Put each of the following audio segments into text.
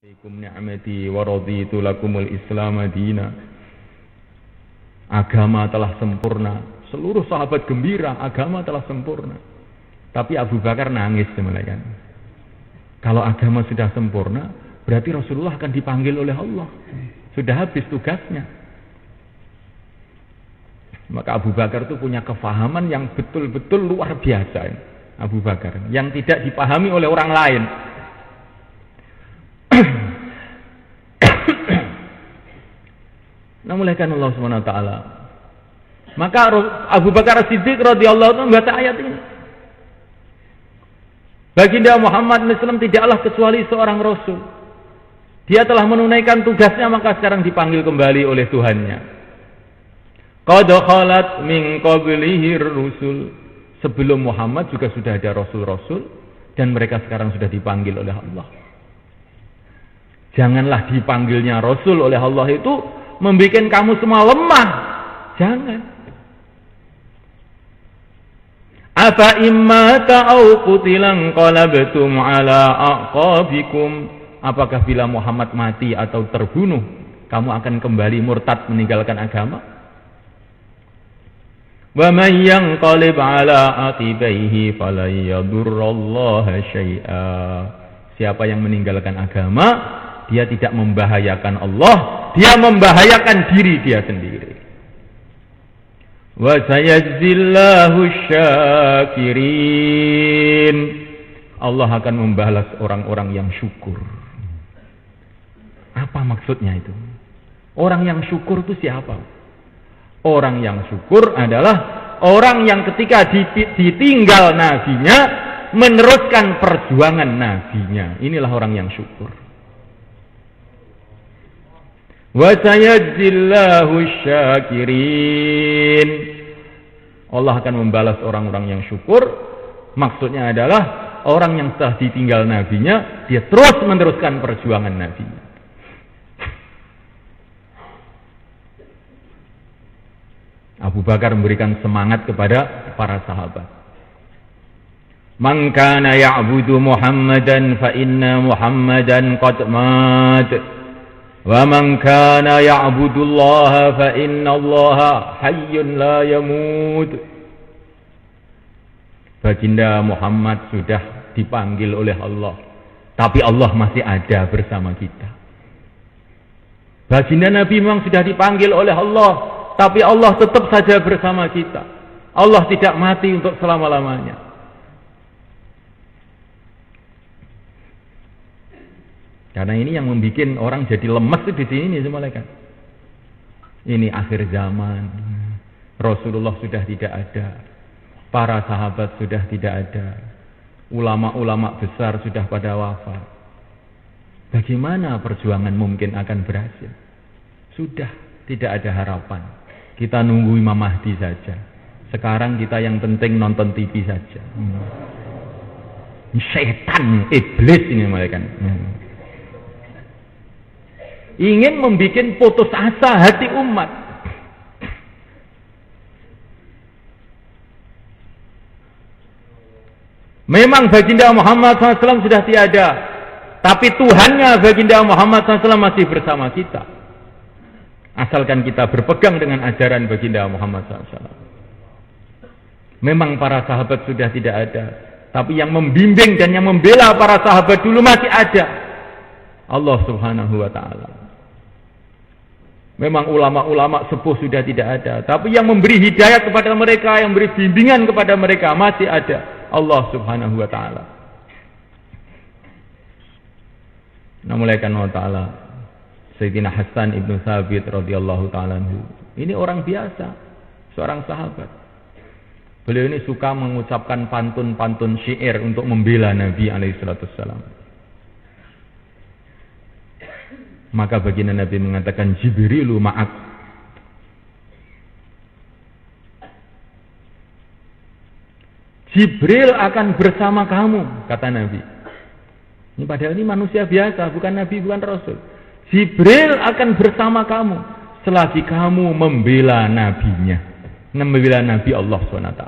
Alaikum ni'mati wa raditu lakumul Islam madina. Agama telah sempurna. Seluruh sahabat gembira, agama telah sempurna. Tapi Abu Bakar nangis kan. Kalau agama sudah sempurna, berarti Rasulullah akan dipanggil oleh Allah. Sudah habis tugasnya. Maka Abu Bakar itu punya kefahaman yang betul-betul luar biasa. Abu Bakar yang tidak dipahami oleh orang lain. Namulakan Allah SWT. Maka Abu Bakar Siddiq radhiyallahu anhu membaca ayat ini. Baginda Muhammad SAW tidaklah kecuali seorang Rasul. Dia telah menunaikan tugasnya, maka sekarang dipanggil kembali oleh Tuhannya. Qad khalat min qablihi rusul. Sebelum Muhammad juga sudah ada Rasul-Rasul, dan mereka sekarang sudah dipanggil oleh Allah. Janganlah dipanggilnya Rasul oleh Allah itu membuat kamu semua lemah. Jangan. Afa immata au qutilan qalabtum ala aqabikum. Apakah bila Muhammad mati atau terbunuh, kamu akan kembali murtad meninggalkan agama? Wa man yanqalib ala aqibaihi falan yadurrallaha syai'a. Siapa yang meninggalkan agama, dia tidak membahayakan Allah, dia membahayakan diri dia sendiri. Wa sayajzillahu syakirin. Allah akan membalas orang-orang yang syukur. Apa maksudnya itu? Orang yang syukur itu siapa? Orang yang syukur adalah orang yang ketika ditinggal nabinya meneruskan perjuangan nabinya. Inilah orang yang syukur. Wa sayajzillahu syakirin. Allah akan membalas orang-orang yang syukur. Maksudnya adalah orang yang setelah ditinggal nabinya, dia terus meneruskan perjuangan nabinya. Abu Bakar memberikan semangat kepada para sahabat. Man kana ya'budu Muhammadan fa inna Muhammadan qad mat. Wa man kana ya'budullaha fa innallaha hayyun la yamut. Baginda Muhammad sudah dipanggil oleh Allah, tapi Allah masih ada bersama kita. Baginda Nabi memang sudah dipanggil oleh Allah, tapi Allah tetap saja bersama kita. Allah tidak mati untuk selama-lamanya. Karena ini yang membuat orang jadi lemes di sini semua kan. Ini akhir zaman. Rasulullah sudah tidak ada. Para sahabat sudah tidak ada. Ulama-ulama besar sudah pada wafat. Bagaimana perjuangan mungkin akan berhasil? Sudah tidak ada harapan. Kita nunggu Imam Mahdi saja. Sekarang kita yang penting nonton TV saja. Setan, iblis ini mereka. Ingin membuat putus asa hati umat. Memang baginda Muhammad SAW sudah tiada, tapi Tuhannya baginda Muhammad SAW masih bersama kita. Asalkan kita berpegang dengan ajaran baginda Muhammad SAW. Memang para sahabat sudah tidak ada, tapi yang membimbing dan yang membela para sahabat dulu masih ada. Allah Subhanahu wa ta'ala. Memang ulama-ulama sepuh sudah tidak ada, tapi yang memberi hidayah kepada mereka, yang memberi bimbingan kepada mereka masih ada. Allah Subhanahu wa ta'ala. Namulakan wa ta'ala. Sayyidina Hasan ibnu Thabit radhiyallahu ta'ala anhu. Ini orang biasa, seorang sahabat. Beliau ini suka mengucapkan pantun-pantun syair untuk membela Nabi alaihissalam. Maka baginda Nabi mengatakan, Jibrilu ma'ak. Jibril akan bersama kamu, kata Nabi. Ini padahal ini manusia biasa, bukan Nabi, bukan Rasul. Jibril akan bersama kamu selagi kamu membela Nabinya, membela Nabi Allah SWT.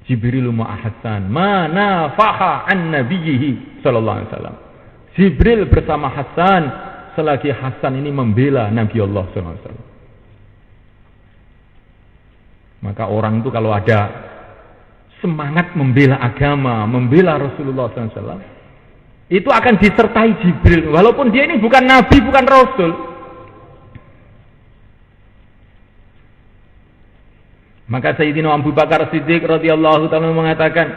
Jibril ma'a Hasan, ma nafaha an nabiyhi sallallahu alaihi wasallam. Jibril bersama Hasan selagi Hasan ini membela Nabi Allah sallallahu alaihi wasallam. Maka orang itu kalau ada semangat membela agama, membela Rasulullah sallallahu alaihi wasallam, itu akan disertai Jibril walaupun dia ini bukan nabi, bukan rasul. Maka Sayyidina Abu Bakar Siddiq radhiyallahu ta'ala mengatakan,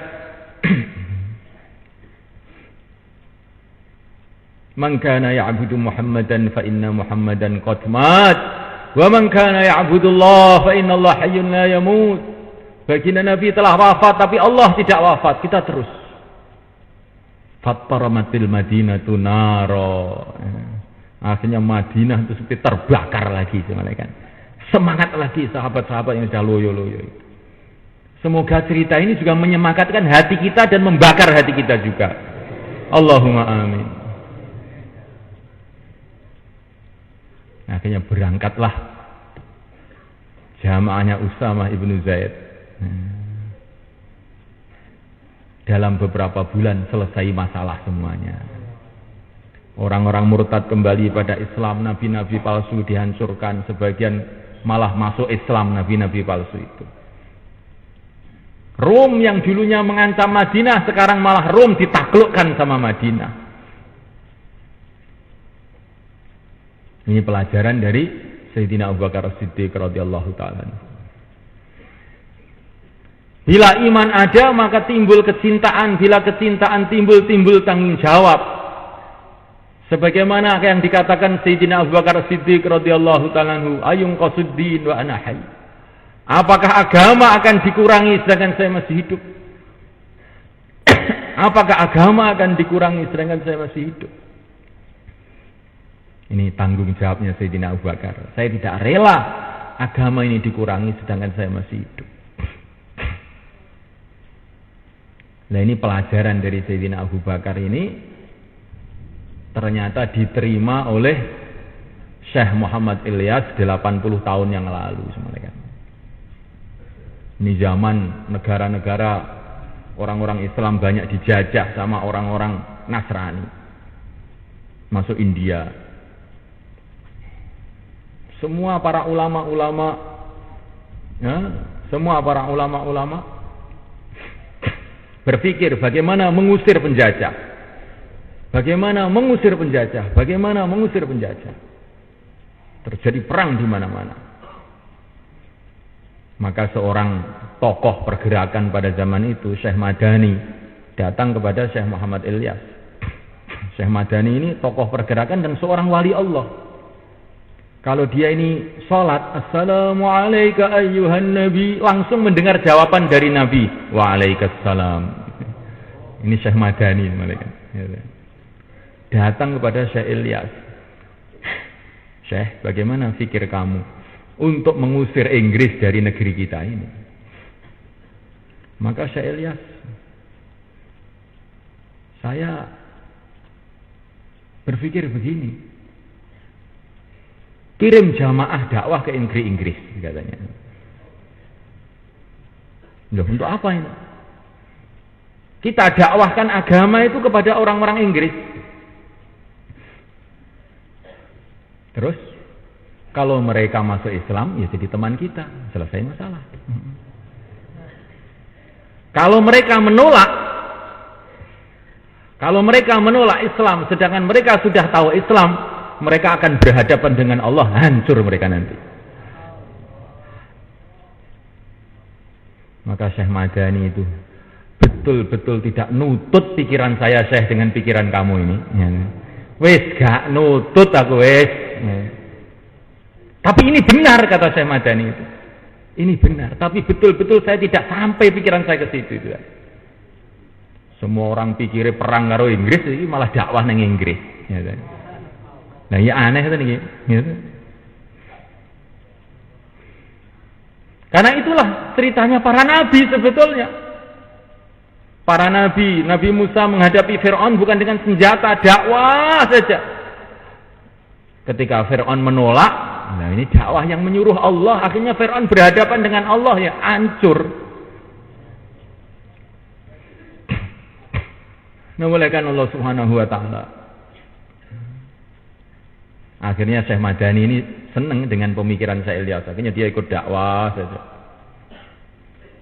"Man kana ya'budu Muhammadan fa inna Muhammadan qad mat, wa man kana ya'budu Allah fa inna Allah hayyun la yamut." Baginda Nabi telah wafat tapi Allah tidak wafat, kita terus. Fattaramatil Madinatu naro. Akhirnya Madinah itu seperti terbakar lagi malaikat. Semangat lagi sahabat-sahabat yang sudah loyo-loyo. Semoga cerita ini juga menyemangatkan hati kita dan membakar hati kita juga. Allahumma amin. Akhirnya berangkatlah jamaahnya Usamah ibnu Zaid. Dalam beberapa bulan selesai masalah semuanya. Orang-orang murtad kembali pada Islam, nabi-nabi palsu dihancurkan, sebagian malah masuk Islam nabi-nabi palsu itu. Rom yang dulunya mengancam Madinah, sekarang malah Rom ditaklukkan sama Madinah. Ini pelajaran dari Sayyidina Abu Bakar Siddiq radhiyallahu ta'ala. Bila iman ada maka timbul kecintaan, bila kecintaan timbul tanggung jawab. Sebagaimana yang dikatakan Sayyidina Abu Bakar Siddiq radhiyallahu ta'ala anhu, ayung qasuddin wa ana hayy. Apakah agama akan dikurangi sedangkan saya masih hidup? Apakah agama akan dikurangi sedangkan saya masih hidup? Ini tanggung jawabnya Sayyidina Abu Bakar. Saya tidak rela agama ini dikurangi sedangkan saya masih hidup. Nah, ini pelajaran dari Sayyidina Abu Bakar ini ternyata diterima oleh Syekh Muhammad Ilyas 80 tahun yang lalu sebenarnya. Ini zaman negara-negara orang-orang Islam banyak dijajah sama orang-orang Nasrani. Masuk India. Semua para ulama-ulama berpikir bagaimana mengusir penjajah. Bagaimana mengusir penjajah? Bagaimana mengusir penjajah? Terjadi perang di mana-mana. Maka seorang tokoh pergerakan pada zaman itu, Syekh Madani, datang kepada Syekh Muhammad Ilyas. Syekh Madani ini tokoh pergerakan dan seorang wali Allah. Kalau dia ini sholat, Assalamualaikum ayyuhan Nabi, langsung mendengar jawaban dari Nabi, Waalaikumsalam. Ini Syekh Madani, malaikat. Datang kepada Syekh Ilyas. Syekh, bagaimana fikir kamu untuk mengusir Inggris dari negeri kita ini? Maka Syekh Ilyas, saya berpikir begini, kirim jamaah dakwah ke Inggris, katanya. Loh, untuk apa ini? Kita dakwahkan agama itu kepada orang-orang Inggris. Terus, kalau mereka masuk Islam, ya jadi teman kita. Selesai masalah. Kalau mereka menolak Islam, sedangkan mereka sudah tahu Islam, mereka akan berhadapan dengan Allah, hancur mereka nanti. Maka Syekh Madani itu betul-betul tidak nutut pikiran saya, Syekh, dengan pikiran kamu ini. Wis gak nutut aku, wis. Tapi ini benar, kata Syekh Madani itu. Ini benar, tapi betul-betul saya tidak sampai pikiran saya ke situ. Semua orang pikirnya perang karo Inggris, ini malah dakwah nang Inggris. Nah, ya aneh kan ini. Karena itulah ceritanya para nabi sebetulnya. Para nabi, Nabi Musa menghadapi Fir'aun bukan dengan senjata, dakwah saja. Ketika Fir'aun menolak, nah ini dakwah yang menyuruh Allah, akhirnya Fir'aun berhadapan dengan Allah, ya hancur. memuliakan Allah Subhanahu wa taala. Akhirnya Syekh Madani ini senang dengan pemikiran Syekh Ilyas. Akhirnya dia ikut dakwah saja.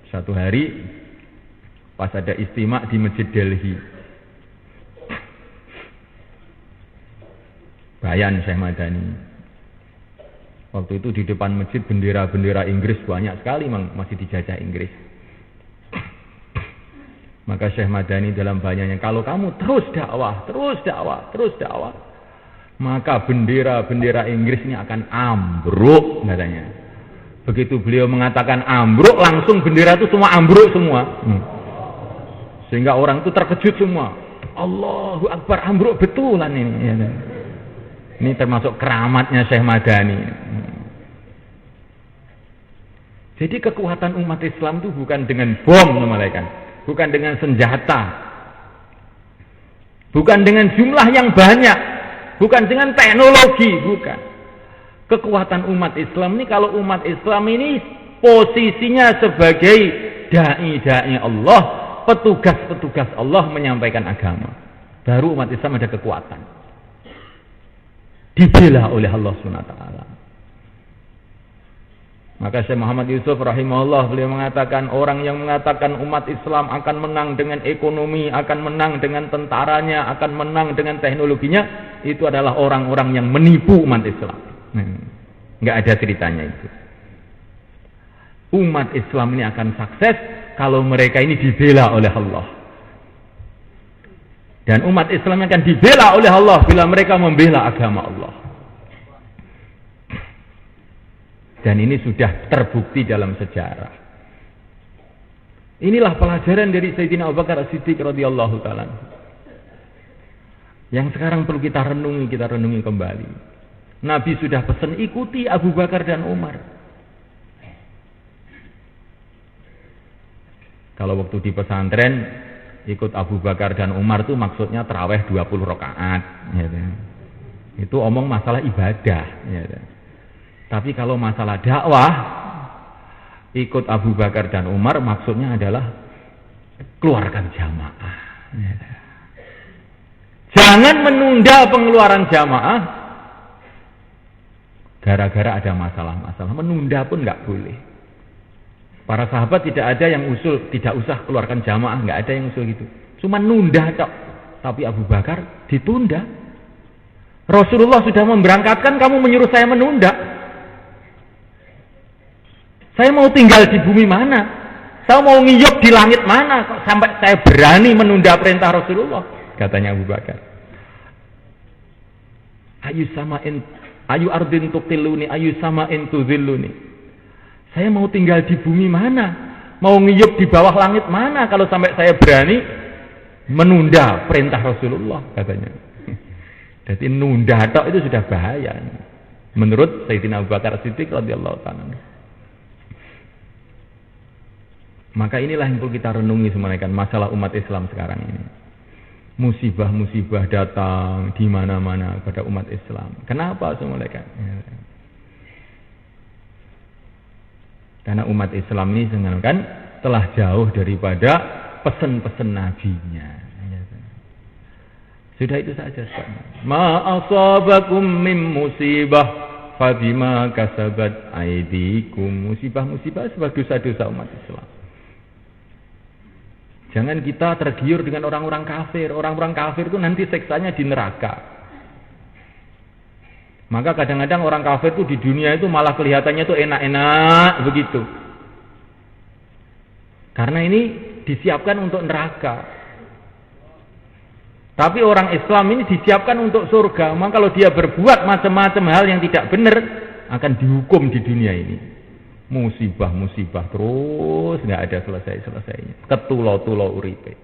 Satu hari pas ada istimak di Masjid Delhi, bayan Syekh Madani. Waktu itu di depan masjid bendera-bendera Inggris banyak sekali, masih dijajah Inggris. Maka Syekh Madani dalam bayannya, kalau kamu terus dakwah, maka bendera-bendera Inggris ini akan ambruk katanya. Begitu beliau mengatakan ambruk, langsung bendera itu semua ambruk semua. Sehingga orang itu terkejut semua. Allahu Akbar, ambruk betulan ini. Ini termasuk keramatnya Syekh Madani. Jadi kekuatan umat Islam itu bukan dengan bom, malaikat, bukan dengan senjata, bukan dengan jumlah yang banyak, bukan dengan teknologi, bukan. Kekuatan umat Islam ini, kalau umat Islam ini posisinya sebagai dai-dai Allah, petugas-petugas Allah menyampaikan agama, baru umat Islam ada kekuatan, dibela oleh Allah SWT. Maka Syekh Muhammad Yusuf rahimahullah, beliau mengatakan, orang yang mengatakan umat Islam akan menang dengan ekonomi, akan menang dengan tentaranya, akan menang dengan teknologinya, itu adalah orang-orang yang menipu umat Islam. Nggak ada ceritanya itu. Umat Islam ini akan sukses kalau mereka ini dibela oleh Allah. Dan umat Islam akan dibela oleh Allah bila mereka membela agama Allah. Dan ini sudah terbukti dalam sejarah. Inilah pelajaran dari Sayyidina Abu Bakar As-Siddiq radhiyallahu ta'ala, yang sekarang perlu kita renungi kembali. Nabi sudah pesan, ikuti Abu Bakar dan Umar. Kalau waktu di pesantren ikut Abu Bakar dan Umar itu maksudnya tarawih 20 rakaat. Itu omong masalah ibadah. Tapi kalau masalah dakwah, ikut Abu Bakar dan Umar maksudnya adalah keluarkan jamaah. Jangan menunda pengeluaran jamaah gara-gara ada masalah-masalah. Menunda pun nggak boleh. Para sahabat tidak ada yang usul tidak usah keluarkan jamaah, nggak ada yang usul gitu. Cuma nunda tok. Tapi Abu Bakar ditunda. Rasulullah sudah memberangkatkan, kamu menyuruh saya menunda. Saya mau tinggal di bumi mana? Saya mau ngiyup di langit mana? Kok sampai saya berani menunda perintah Rasulullah? Katanya Abu Bakar. Ayu ardin tuqilluni, ayu sama'in tuzilluni. Saya mau tinggal di bumi mana? Mau ngiyup di bawah langit mana? Kalau sampai saya berani menunda perintah Rasulullah, katanya. Jadi nunda tok itu sudah bahaya. Menurut Sayyidina Abu Bakar Siddiq radhiyallahu ta'ala. Maka inilah yang perlu kita renungi semuanya, masalah umat Islam sekarang ini. Musibah-musibah datang di mana-mana pada umat Islam. Kenapa semuanya? Karena umat Islam ini sebenarnya telah jauh daripada pesan-pesan nabinya. Sudah itu saja. Ma asabakum min musibah fabima kasabat aidikum. Musibah-musibah sebab dosa-dosa umat Islam. Jangan kita tergiur dengan orang-orang kafir. Orang-orang kafir itu nanti siksanya di neraka. Maka kadang-kadang orang kafir itu di dunia itu malah kelihatannya itu enak-enak begitu. Karena ini disiapkan untuk neraka. Tapi orang Islam ini disiapkan untuk surga. Maka kalau dia berbuat macam-macam hal yang tidak benar, akan dihukum di dunia ini. Musibah-musibah terus, nggak ada selesai-selesainya. Ketulo-tulo uripe.